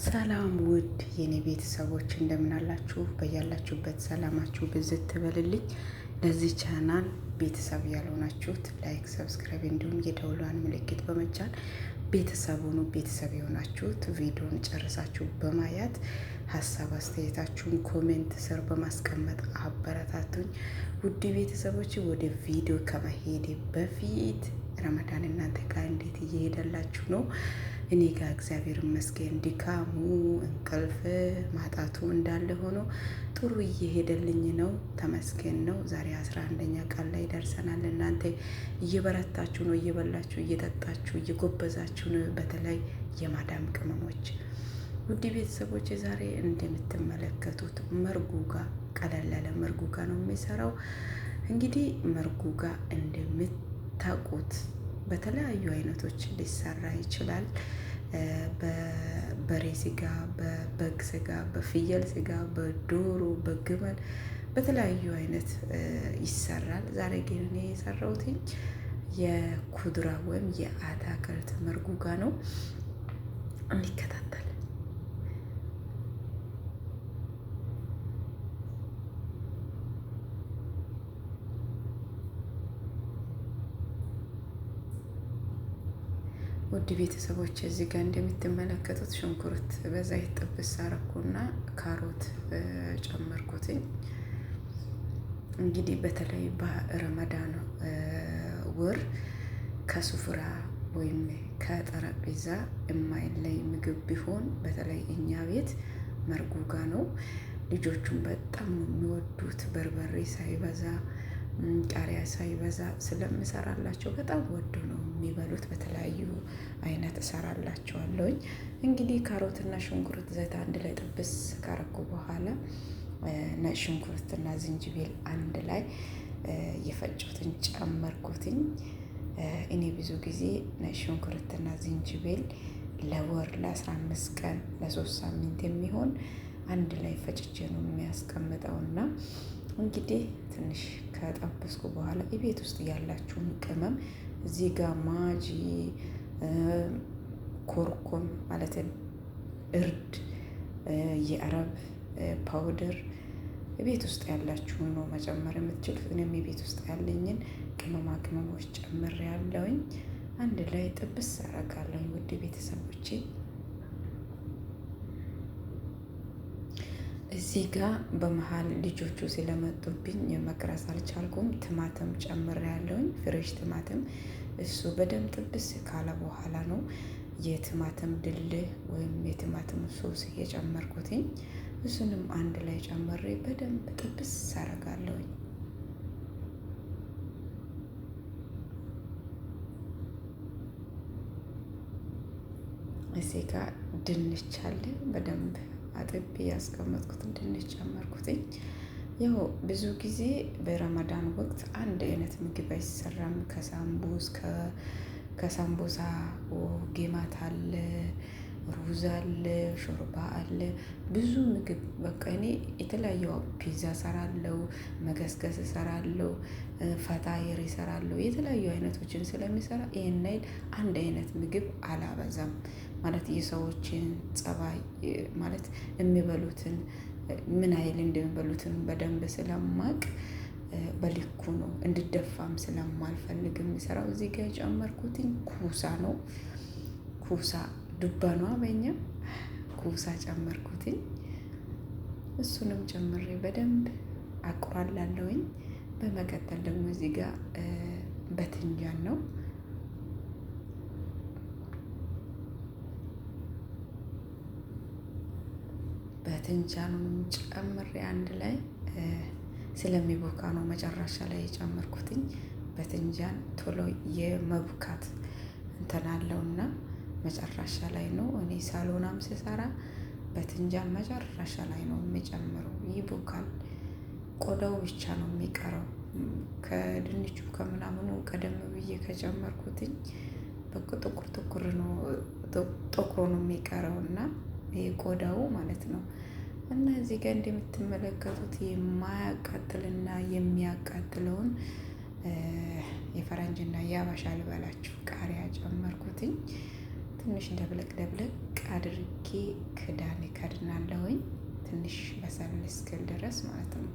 ሰላም ውድ የኔ ቤተሰቦች እንደምን አላችሁ? በያላችሁበት ሰላማችሁ ብዝት ትበልልኝ። ለዚህ ቻናል ቤተሰብ ያልሆናችሁት ላይክ፣ ሰብስክራይብ እንዲሁም የደውሏን ምልክት በመጫን ቤተሰብ ሁኑ። ቤተሰብ የሆናችሁት ቪዲዮን ጨርሳችሁ በማየት ሀሳብ አስተያየታችሁን ኮሜንት ስር በማስቀመጥ አበረታቱኝ። ውድ ቤተሰቦች ወደ ቪዲዮ ከመሄዴ በፊት ረመዳን እናንተ ጋር እንዴት እየሄደላችሁ ነው? እኔ ጋር እግዚአብሔር ይመስገን ድካሙ እንቅልፍ ማጣቱ እንዳለ ሆኖ ጥሩ እየሄደልኝ ነው። ተመስገን ነው። ዛሬ 11ኛ ቀን ላይ ደርሰናል። እናንተ እየበረታችሁ ነው፣ እየበላችሁ እየጠጣችሁ እየጎበዛችሁ ነው። በተለይ የማዳም ቅመሞች ውድ ቤተሰቦች ዛሬ እንደምትመለከቱት መርጉጋ ቀለል ያለ መርጉጋ ነው የሚሰራው። እንግዲህ መርጉጋ እንደምታውቁት በተለያዩ አይነቶች ሊሰራ ይችላል። በበሬ ስጋ፣ በበግ ስጋ፣ በፍየል ስጋ፣ በዶሮ፣ በግመል በተለያዩ አይነት ይሰራል። ዛሬ ግን እኔ የሰራሁት የኩድራ ወይም የአታክልት መርጉጋ ነው። እንከታተል። ውድ ቤተሰቦች እዚህ ጋር እንደምትመለከቱት ሽንኩርት በዘይት ጥብስ አረኩና ካሮት ጨመርኩትኝ። እንግዲህ በተለይ በረመዳን ወር ከሱፍራ ወይም ከጠረጴዛ የማይለይ ምግብ ቢሆን በተለይ እኛ ቤት መርጉጋ ነው። ልጆቹን በጣም የሚወዱት በርበሬ ሳይበዛ ቃሪያ ሳይበዛ ስለምሰራላቸው በጣም ወዶ ነው የሚበሉት። በተለያዩ አይነት እሰራላቸዋለሁኝ። እንግዲህ ካሮትና ሽንኩርት ዘይት አንድ ላይ ጥብስ ካረኩ በኋላ ነጭ ሽንኩርትና ዝንጅቤል አንድ ላይ የፈጩትን ጨመርኩትኝ። እኔ ብዙ ጊዜ ነጭ ሽንኩርትና ዝንጅቤል ለወር ለ15 ቀን ለ3 ሳምንት የሚሆን አንድ ላይ ፈጭቼ ነው የሚያስቀምጠውና እንግዲህ ትንሽ ከጠበስኩ በኋላ የቤት ውስጥ ያላችሁን ቅመም እዚህ ጋር ማጂ፣ ኮርኮም ማለት እርድ፣ የአረብ ፓውደር ቤት ውስጥ ያላችሁን ነው መጨመር የምትችሉት። እኔም የቤት ውስጥ ያለኝን ቅመማ ቅመሞች ጨምሬ ያለውኝ አንድ ላይ ጥብስ አረጋለሁኝ። ውድ ቤተሰቦቼ እዚህ ጋር በመሀል ልጆቹ ስለመጡብኝ መቅረጽ አልቻልኩም። ቲማቲም ጨምሬ ያለውኝ ፍሬሽ ቲማቲም። እሱ በደንብ ጥብስ ካለ በኋላ ነው የቲማቲም ድልህ ወይም የቲማቲም ሶስ የጨመርኩትኝ። እሱንም አንድ ላይ ጨምሬ በደንብ ጥብስ አረጋለሁኝ። እዚህ ጋር ድንች አለ በደንብ አጥቤ ያስቀመጥኩትን ድንች ጨመርኩትኝ። ያው ብዙ ጊዜ በረመዳን ወቅት አንድ አይነት ምግብ አይሰራም። ከሳምቡሳ ጌማት አለ፣ ሩዝ አለ፣ ሾርባ አለ፣ ብዙ ምግብ በቃ እኔ የተለያዩ ፒዛ ሰራለሁ፣ መገስገስ ሰራለሁ፣ ፈታየር ይሰራለሁ። የተለያዩ አይነቶችን ስለሚሰራ ይሄን አይል አንድ አይነት ምግብ አላበዛም ማለት የሰዎችን ጸባይ ማለት የሚበሉትን ምን አይል እንደሚበሉትን በደንብ ስለማቅ በልኩ ነው እንድደፋም ስለማልፈልግ የሚሰራው። እዚህ ጋር የጨመርኩትኝ ኩሳ ነው። ኩሳ ዱባኗ በእኛ ኩሳ ጨመርኩትኝ። እሱንም ጨምሬ በደንብ አቁራላለሁኝ። በመቀጠል ደግሞ እዚህ ጋር በትንጃን ነው በትንጃኑንም ጨምሬ አንድ ላይ ስለሚቦካ ነው መጨረሻ ላይ የጨመርኩትኝ። በትንጃን ቶሎ የመቡካት እንትን አለውና መጨረሻ ላይ ነው። እኔ ሳሎናም ስሰራ በትንጃን መጨረሻ ላይ ነው የሚጨምረው። ይቦካል፣ ቆዳው ብቻ ነው የሚቀረው። ከድንቹ ከምናምኑ ቀደም ብዬ ከጨመርኩትኝ በቃ ጥቁር ነው ጥቁር ነው የሚቀረው እና ይሄ ቆዳው ማለት ነው። እና እዚህ ጋር እንደምትመለከቱት የማያቃጥልና የሚያቃጥለውን የፈረንጅና የአበሻ ልበላችሁ ቃሪያ ጨመርኩትኝ። ትንሽ ደብለቅ ደብለቅ አድርጌ ክዳን ከድናለሁኝ ትንሽ በሰል እስክል ድረስ ማለት ነው።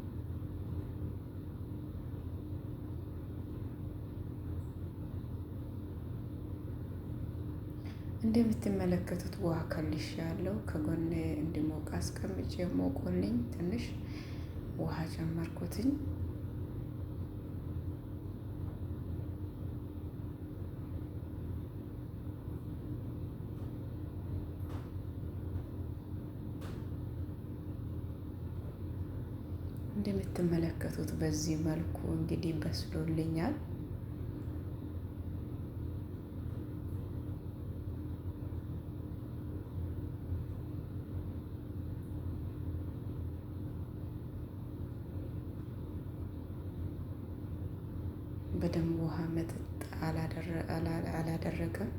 እንደምትመለከቱት ውሃ ከልሽ ያለው ከጎን እንዲሞቅ አስቀምጬ ሞቆልኝ ትንሽ ውሃ ጨመርኩትኝ። እንደምትመለከቱት በዚህ መልኩ እንግዲህ በስሎልኛል። በደንብ ውሃ መጠጥ አላደረገም።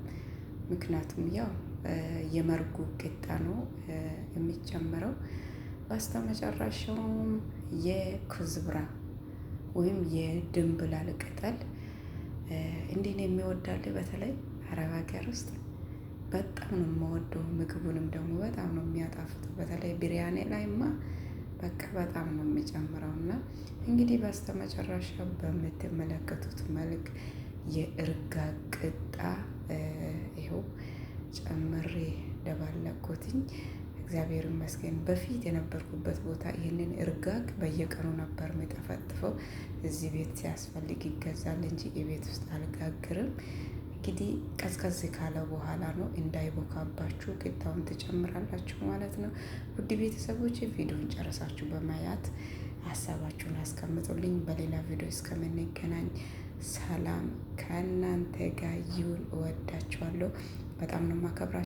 ምክንያቱም ያው የመርጉ ቂጣ ነው የሚጨምረው። በስተመጨረሻውም የኩዝብራ ወይም የድንብላል ቅጠል እንዲህ ነው የሚወዳል። በተለይ አረብ ሀገር ውስጥ በጣም ነው የምወደው። ምግቡንም ደግሞ በጣም ነው የሚያጣፍጠው። በተለይ ቢሪያኔ ላይማ በቃ በጣም ነው የሚጨምረው። እና እንግዲህ በስተመጨረሻ በምትመለከቱት መልክ የእርጋ ቅጣ ይኸው ጨምሬ ደባለኩትኝ። እግዚአብሔር ይመስገን። በፊት የነበርኩበት ቦታ ይህንን እርጋግ በየቀኑ ነበር የሚጠፈጥፈው። እዚህ ቤት ሲያስፈልግ ይገዛል እንጂ የቤት ውስጥ አልጋግርም። እንግዲህ ቀዝቀዝ ካለ በኋላ ነው እንዳይቦካባችሁ ቂጣውን ትጨምራላችሁ ማለት ነው። ውድ ቤተሰቦች ቪዲዮን ጨረሳችሁ በማየት ሀሳባችሁን አስቀምጡልኝ። በሌላ ቪዲዮ እስከምንገናኝ ሰላም ከእናንተ ጋር ይሁን። እወዳችኋለሁ። በጣም ነው የማከብራችሁ።